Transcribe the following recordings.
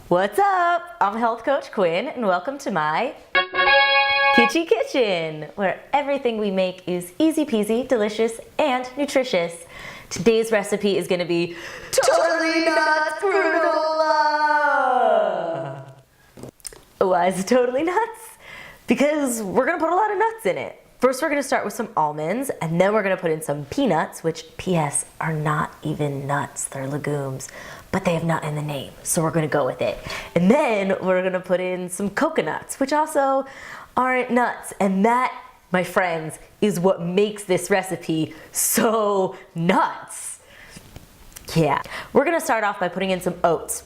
What's up? I'm Health Coach Quinn and welcome to my Kitschy Kitchen, where everything we make is easy peasy, delicious, and nutritious. Today's recipe is going to be totally nuts granola. Why is it totally nuts? Because we're going to put a lot of nuts in it. First, we're going to start with some almonds, and then we're going to put in some peanuts, which, P.S., are not even nuts. They're legumes, but they have nut in the name, so we're going to go with it. And then we're going to put in some coconuts, which also aren't nuts. And that, my friends, is what makes this recipe so nuts. Yeah. We're going to start off by putting in some oats.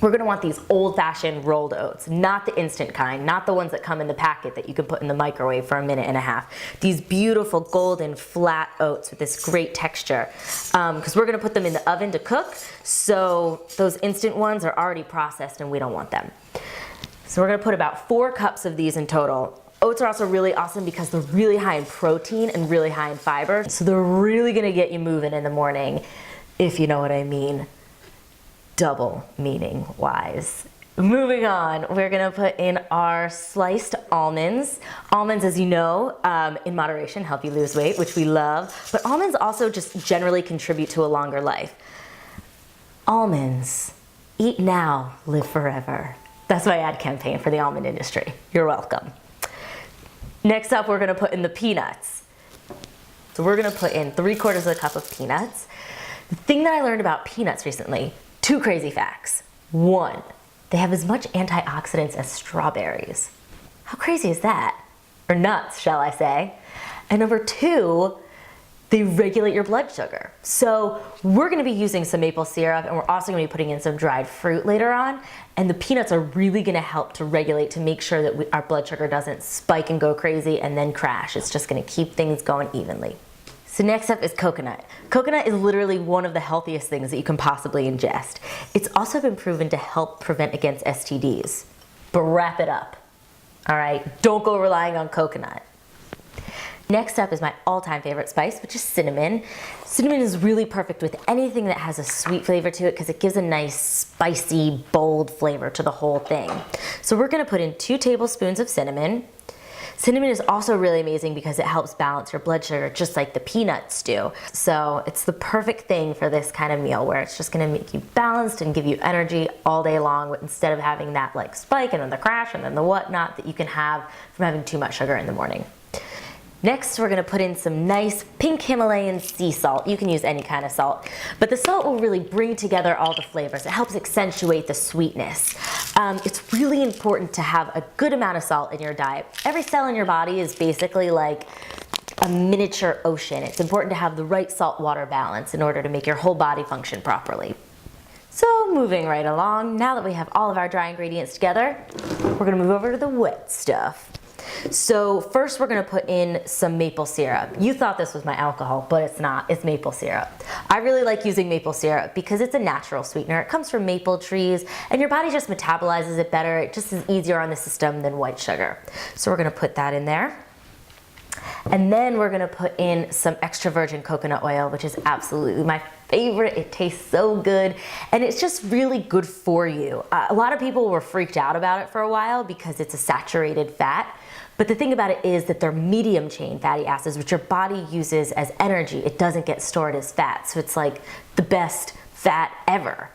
We're going to want these old-fashioned rolled oats, not the instant kind, not the ones that come in the packet that you can put in the microwave for a minute and a half. These beautiful golden flat oats with this great texture, because we're going to put them in the oven to cook, so those instant ones are already processed and we don't want them. So we're going to put about 4 cups of these in total. Oats are also really awesome because they're really high in protein and really high in fiber, so they're really going to get you moving in the morning, if you know what I mean. Double meaning wise. Moving on, we're gonna put in our sliced almonds. Almonds, as you know, in moderation help you lose weight, which we love, but almonds also just generally contribute to a longer life. Almonds, eat now, live forever. That's my ad campaign for the almond industry. You're welcome. Next up, we're gonna put in the peanuts. So we're gonna put in 3/4 of a cup of peanuts. The thing that I learned about peanuts recently, 2 crazy facts. 1, they have as much antioxidants as strawberries. How crazy is that? Or nuts, shall I say. And number 2, they regulate your blood sugar. So we're gonna be using some maple syrup, and we're also gonna be putting in some dried fruit later on. And the peanuts are really gonna help to regulate, to make sure that our blood sugar doesn't spike and go crazy and then crash. It's just gonna keep things going evenly. So next up is coconut. Coconut is literally one of the healthiest things that you can possibly ingest. It's also been proven to help prevent against STDs. But wrap it up, all right? Don't go relying on coconut. Next up is my all-time favorite spice, which is cinnamon. Cinnamon is really perfect with anything that has a sweet flavor to it because it gives a nice, spicy, bold flavor to the whole thing. So we're gonna put in 2 tablespoons of cinnamon. Cinnamon is also really amazing because it helps balance your blood sugar just like the peanuts do. So it's the perfect thing for this kind of meal where it's just gonna make you balanced and give you energy all day long instead of having that like spike and then the crash and then the whatnot that you can have from having too much sugar in the morning. Next, we're gonna put in some nice pink Himalayan sea salt. You can use any kind of salt, but the salt will really bring together all the flavors. It helps accentuate the sweetness. It's really important to have a good amount of salt in your diet. Every cell in your body is basically like a miniature ocean. It's important to have the right salt-water balance in order to make your whole body function properly. So moving right along, now that we have all of our dry ingredients together, we're gonna move over to the wet stuff. So first we're gonna put in some maple syrup. You thought this was my alcohol, but it's not, it's maple syrup. I really like using maple syrup because it's a natural sweetener. It comes from maple trees and your body just metabolizes it better. It just is easier on the system than white sugar. So we're gonna put that in there. And then we're gonna put in some extra virgin coconut oil, which is absolutely my favorite. It tastes so good and it's just really good for you. A lot of people were freaked out about it for a while because it's a saturated fat. But the thing about it is that they're medium chain fatty acids, which your body uses as energy. It doesn't get stored as fat. So it's like the best fat ever.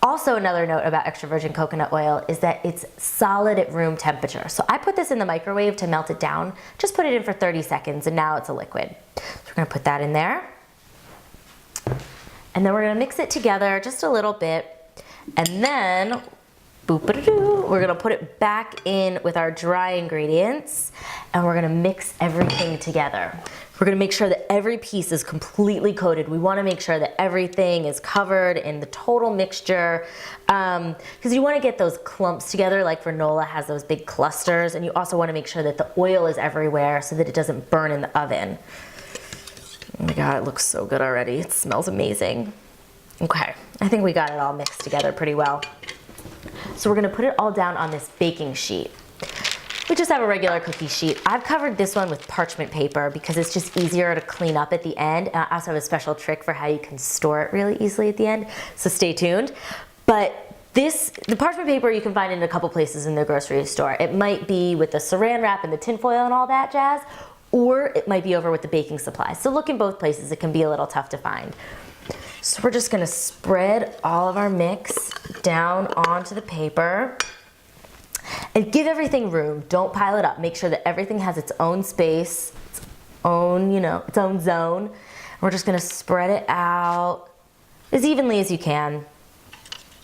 Also, another note about extra virgin coconut oil is that it's solid at room temperature. So I put this in the microwave to melt it down. Just put it in for 30 seconds and now it's a liquid. So we're gonna put that in there. And then we're gonna mix it together just a little bit. And then, boop-a-doo, we're gonna put it back in with our dry ingredients and we're gonna mix everything together. We're gonna make sure that every piece is completely coated. We wanna make sure that everything is covered in the total mixture because you wanna get those clumps together like granola has those big clusters, and you also wanna make sure that the oil is everywhere so that it doesn't burn in the oven. Oh my God, it looks so good already. It smells amazing. Okay, I think we got it all mixed together pretty well. So we're gonna put it all down on this baking sheet. We just have a regular cookie sheet. I've covered this one with parchment paper because it's just easier to clean up at the end. And I also have a special trick for how you can store it really easily at the end, so stay tuned. But The parchment paper you can find in a couple places in the grocery store. It might be with the saran wrap and the tinfoil and all that jazz, or it might be over with the baking supplies. So look in both places, it can be a little tough to find. So we're just gonna spread all of our mix down onto the paper and give everything room. Don't pile it up. Make sure that everything has its own space, its own, its own zone. We're just gonna spread it out as evenly as you can.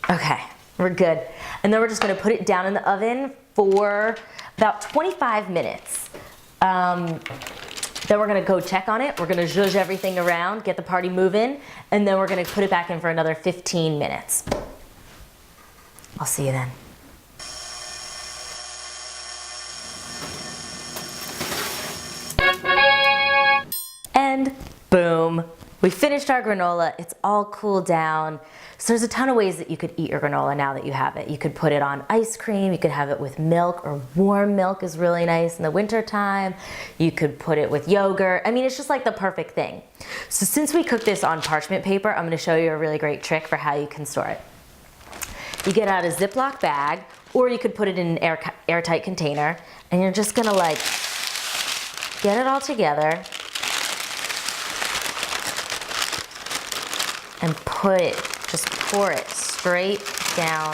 Okay, we're good. And then we're just gonna put it down in the oven for about 25 minutes. Then we're gonna go check on it. We're gonna zhuzh everything around, get the party moving, and then we're gonna put it back in for another 15 minutes. I'll see you then. And boom, we finished our granola. It's all cooled down. So there's a ton of ways that you could eat your granola now that you have it. You could put it on ice cream, you could have it with milk, or warm milk is really nice in the winter time. You could put it with yogurt. I mean, it's just like the perfect thing. So since we cooked this on parchment paper, I'm gonna show you a really great trick for how you can store it. You get out a Ziploc bag, or you could put it in an airtight container, and you're just gonna like get it all together and just pour it straight down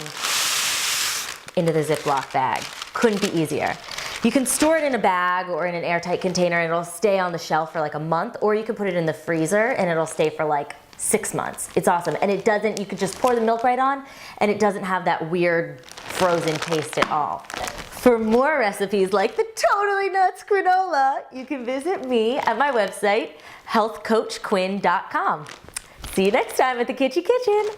into the Ziploc bag. Couldn't be easier. You can store it in a bag or in an airtight container and it'll stay on the shelf for like a month, or you can put it in the freezer and it'll stay for like 6 months. It's awesome. And you could just pour the milk right on and it doesn't have that weird frozen taste at all. For more recipes like the Totally Nuts granola, you can visit me at my website, healthcoachquinn.com. See you next time at the Kitschy Kitchen.